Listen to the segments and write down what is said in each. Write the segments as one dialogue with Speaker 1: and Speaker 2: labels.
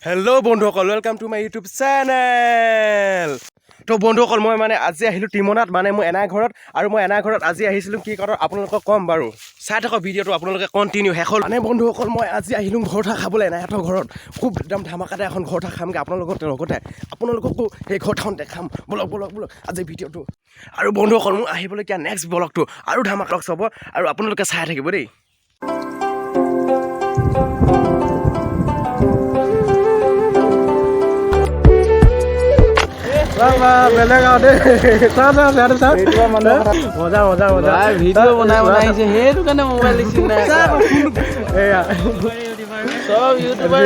Speaker 1: Hello বন্ধুসকল, welcome to my YouTube channel. তো বন্ধুসকল, মই মানে আজি আহিলোঁ টিমনাত, মানে মই এনাই ঘৰত, আৰু মই এনাই ঘৰত আজি আহিছিলোঁ কি কাৰণ আপোনালোকক ক'ম বাৰু। চাই থাকক ভিডিঅ'টো, আপোনালোকে কণ্টিনিউ শেষ হ'ল। মানে বন্ধুসকল, মই আজি আহিলোঁ ঘৰটা খাবলৈ এনাইহঁতৰ ঘৰত। খুব একদম ধামাকাতে এখন ঘৰটা খামগৈ আপোনালোকৰ লগতে। আপোনালোককো সেই ঘৰখন দেখাম। বলক আজি ভিডিঅ'টো। আৰু বন্ধুসকল, মোৰ আহিবলগীয়া নেক্সট ব্লগটো আৰু ধামাকা চাব, আৰু আপোনালোকে চাই থাকিব দেই। বেলেগ আৰু দেই মজা
Speaker 2: ভিডিঅ' বনাই আহিছে সেইটো কাৰণে মোবাইল দিছিল নাই
Speaker 1: এয়া
Speaker 2: চব ইউটিউবাৰ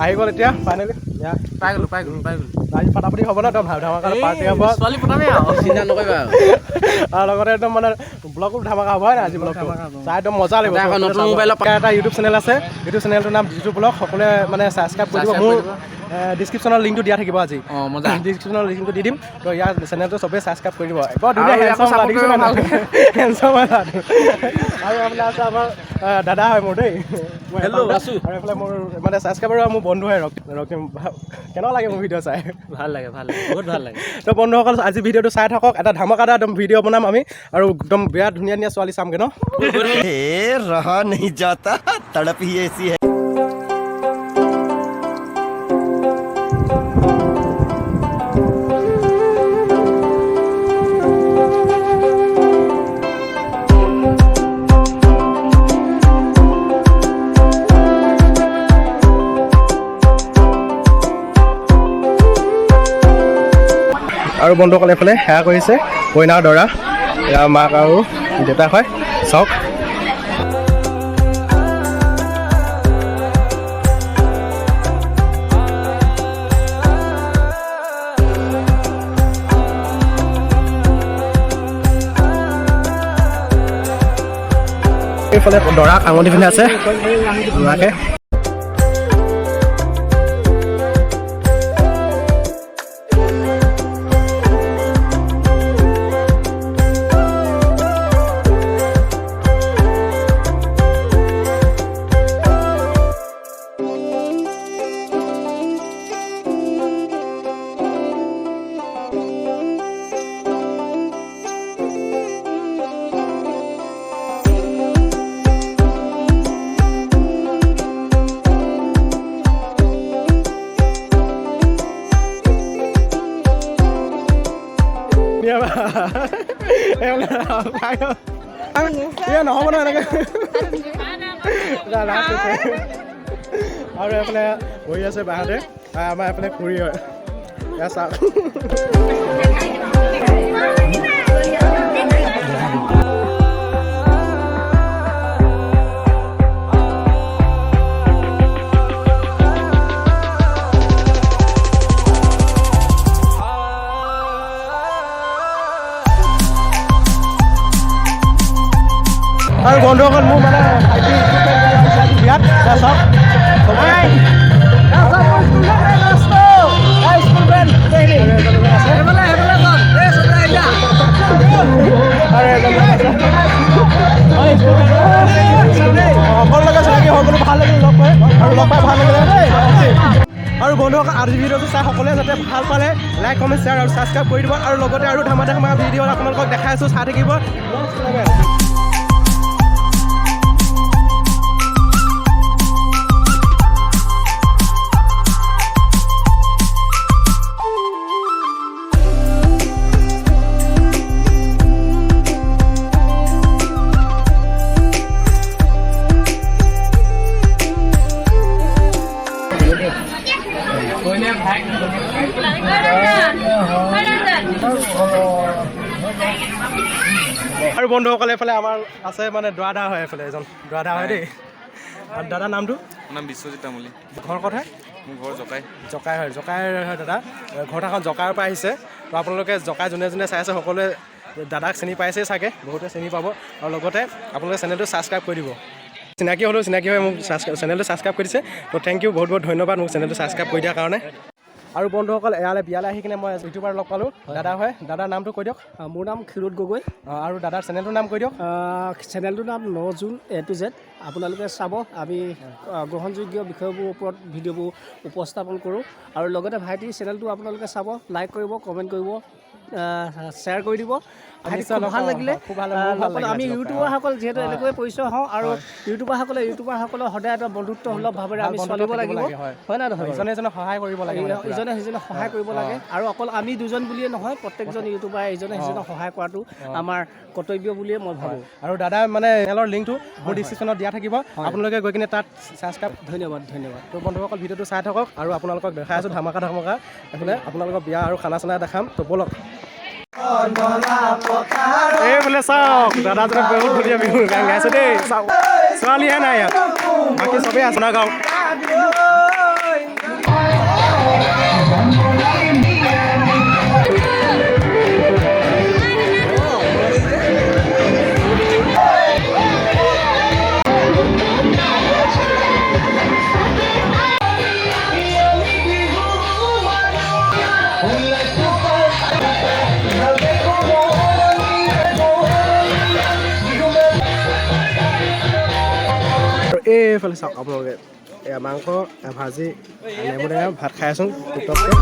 Speaker 1: আহি গ'ল এতিয়া ফাইনেলি
Speaker 2: পাই গ'লো
Speaker 1: আজি ফটাফটি হ'ব ন, একদম ধামাকা পাৰ্টি হ'ব।
Speaker 2: ছোৱালী পতামেই আৰু চিন্তা নকৰিবা
Speaker 1: আৰু লগতে একদম মানে ব্লগো ধামাকা হ'ব হয় নাই আজি ব্লগটো চাই একদম মজা লাগিব।
Speaker 2: নতুন মোবাইলত
Speaker 1: এটা ইউটিউব চেনেল আছে, ইউটিউব চেনেলটোৰ নাম জিতু ব্লগ। সকলোৱে মানে ছাবস্ক্ৰাইব কৰি দিব। মোৰ ডিছক্ৰিপশ্যনৰ লিংকটো দিয়া থাকিব আজি। ডিছক্ৰিপশ্যনৰ লিংকটো দি দিম, তো ইয়াৰ চেনেলটো চবেই ছাবস্ক্ৰাইব কৰি দিব। বৰ ধুনীয়া হেণ্ডচাম আৰু এইফালে আছে আমাৰ দাদা হয় মোৰ দেই, আৰু এইফালে মোৰ মানে ছাবস্ক্ৰাইবাৰ মোৰ বন্ধু হয় ৰক্তিম। কেনেকুৱা লাগে মোৰ ভিডিঅ' চাই?
Speaker 2: ভাল লাগে বহুত ভাল লাগে।
Speaker 1: তো বন্ধুসকল, আজি ভিডিঅ'টো চাই থাকক। এটা ধামাকাদাৰ একদম ভিডিঅ' বনাম আমি, আৰু একদম বিৰাট ধুনীয়া ছোৱালী চামগৈ ন।
Speaker 3: रहा नहीं जाता तड़प ही ऐसी है।
Speaker 1: আৰু বন্ধুসকল, এইফালে সেয়া কৰিছে কইনাৰ দৰা, ইয়াৰ মাক আৰু দেউতাক হয়। চাওক এইফালে দৰাক আঙুলি পিন্ধি আছে মাকে। নহ'ব নহয় এনেকৈ। আৰু এইফালে বহি আছে বাহঁতে, আমাৰ এইফালে খুৰী হয়। এয়া চাওক আৰু বন্ধুসকল, মোৰ মানে বিয়াত চাওক আৰু বন্ধুসকল, আজি ভিডিঅ'টো চাই সকলোৱে যাতে ভাল পালে লাইক কমেণ্ট শ্বেয়াৰ আৰু ছাবস্ক্ৰাইব কৰি দিব। আৰু লগতে আৰু ধামাকা ভিডিঅ' আপোনালোকক দেখাই আছোঁ, চাই থাকিব। আৰু বন্ধুসকল, এইফালে আমাৰ আছে মানে দৰা হয়, এইফালে এজন দৰা হয় দেই। আৰু দাদাৰ নামটো?
Speaker 4: নাম বিশ্বজিৎ তামুলী।
Speaker 1: ঘৰ কথা?
Speaker 4: মোৰ ঘৰ জকাই
Speaker 1: হয়, জকাই হয় দাদা। ঘৰখন জকাইৰ পৰা আহিছে। তো আপোনালোকে জকাই যোনে চাই আছে সকলোৱে দাদাক চিনি পাইছেই চাগে, বহুতে চিনি পাব। আৰু লগতে আপোনালোকে চেনেলটো ছাবস্ক্ৰাইব কৰি দিব। চিনাকি হ'লেও চিনাকি হৈ মোক চেনেলটো ছাবস্ক্ৰাইব কৰি দিছে। তো থেংক ইউ, বহুত ধন্যবাদ মোক চেনেলটো ছাবস্ক্ৰাইব কৰি দিয়াৰ কাৰণে। আৰু বন্ধুসকল ইয়ালৈ বিয়ালৈ আহি কিনে মই ইউটিউবাৰ লগ পালোঁ দাদা হয় দাদাৰ নামটো কৈ দিয়ক
Speaker 2: মোৰ নাম ক্ষীৰোদ গগৈ
Speaker 1: আৰু দাদাৰ চেনেলটোৰ নাম কৈ দিয়ক
Speaker 2: চেনেলটোৰ নাম 9 জুন A to Z আপোনালোকে চাব আমি গ্ৰহণযোগ্য বিষয়বোৰৰ ওপৰত ভিডিঅ'বোৰ উপস্থাপন কৰোঁ আৰু লগতে ভাইটিৰ চেনেলটো আপোনালোকে চাব লাইক কৰিব কমেণ্ট কৰিব শ্বেয়াৰ কৰি দিব ভাল লাগিলে আমি ইউটিউবাৰসকল যিহেতু এনেকৈ পৰিচয় হওঁ আৰু ইউটিউবাৰসকলৰ সদায় এটা বন্ধুত্ব সুলভ ভাৱেৰে আমি চলিব লাগিব হয় না নহয়
Speaker 1: ইজনে সিজনক সহায় কৰিব লাগে
Speaker 2: ইজনে সিজনক সহায় কৰিব লাগে আৰু অকল আমি দুজন বুলিয়ে নহয় প্ৰত্যেকজন ইউটিউবাৰে ইজনে সিজনক সহায় কৰাটো আমাৰ কৰ্তব্য বুলিয়ে মই ভাবোঁ
Speaker 1: আৰু দাদা মানে চেনেলৰ লিংকটো মোৰ ডিছক্ৰিপশ্যনত দিয়া থাকিব আপোনালোকে গৈ কিনে তাত ছাবস্ক্ৰাইব
Speaker 2: ধন্যবাদ
Speaker 1: তো বন্ধুসকল ভিডিঅ'টো চাই থাকক আৰু আপোনালোকক দেখাই আছোঁ ধামাকা এইফালে আপোনালোকক বিয়া আৰু খানা চানা দেখাম তো ব'লক এইফালে চাওক দাদাজনে বহুত ধুনীয়া বিহু গান গাইছে দেই চাওক ছোৱালীহে নাই ইয়াত বাকী চবেই আছে না গাঁও এইফালে চাওক আপোনালোকে এয়া মাংস ভাজি নেমু টেঙা ভাত খাই আছোঁ টিকটককৈ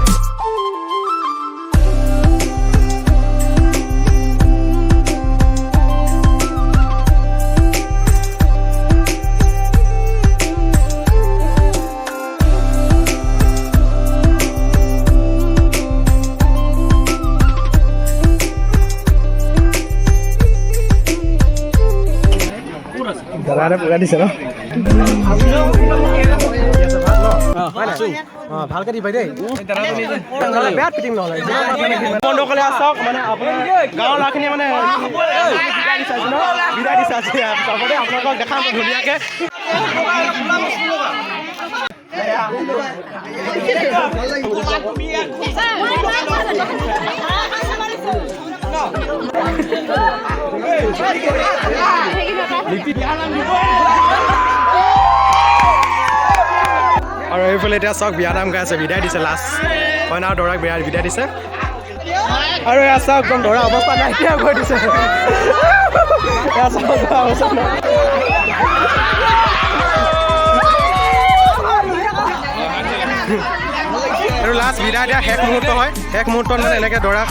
Speaker 1: দাদাৰে পুৰা দিছে ন ভালকে দিবা দেই বেয়া ফিটিং নহ'লে বন্ধুসকলে চাওক মানে আপোনাৰ গাঁৱৰ ল'ৰাখিনিয়ে মানে বিদায় দিছে আজি চবতে আপোনালোকক দেখাম ধুনীয়াকৈ আৰু এইফালে এতিয়া চাওক বিয়া নাম গাই আছে বিদায় দিছে লাষ্ট কইনা আৰু দৰাক বিদায় দিছে আৰু এয়া চাওক একদম দৰা অৱস্থা নাইকিয়া কৰি দিছে আৰু লাষ্ট বিদায় দিয়া শেষ মুহূৰ্ত হয় শেষ মুহূৰ্তত মানে এনেকৈ দৰা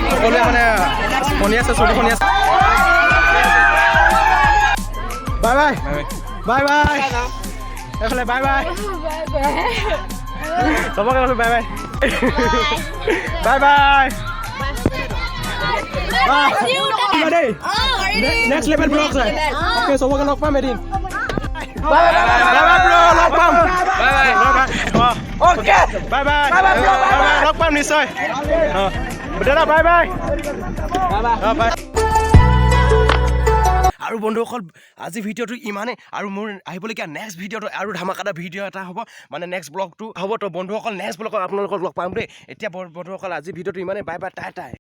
Speaker 1: সকলোৱে মানে শুনি আছে চলি শুনি আছে বাই বাই বাই বাই এইফালে বাই বাই চবকে কৈছোঁ বাই বাই বাই বাই দেই নেক্সট লেভেল ব্লগ চাই অ'কে চবকে লগ পাম এদিন বাই বাই ব্ৰ লগ পাম অ'কে বাই বাই লগ পাম নিশ্চয় দাদা বাই বাই বাই আৰু বন্ধুসকল আজি ভিডিঅ'টো ইমানেই আৰু মোৰ আহিবলগীয়া নেক্সট ভিডিঅ'টো আৰু ধামাকাটা ভিডিঅ' এটা হ'ব মানে নেক্সট ব্লগটো হ'ব তো বন্ধুসকল নেক্সট ব্লগত আপোনালোকক লগ পাম দেই এতিয়া বন্ধুসকল আজি ভিডিঅ'টো ইমানেই বাই বাই টাই টাই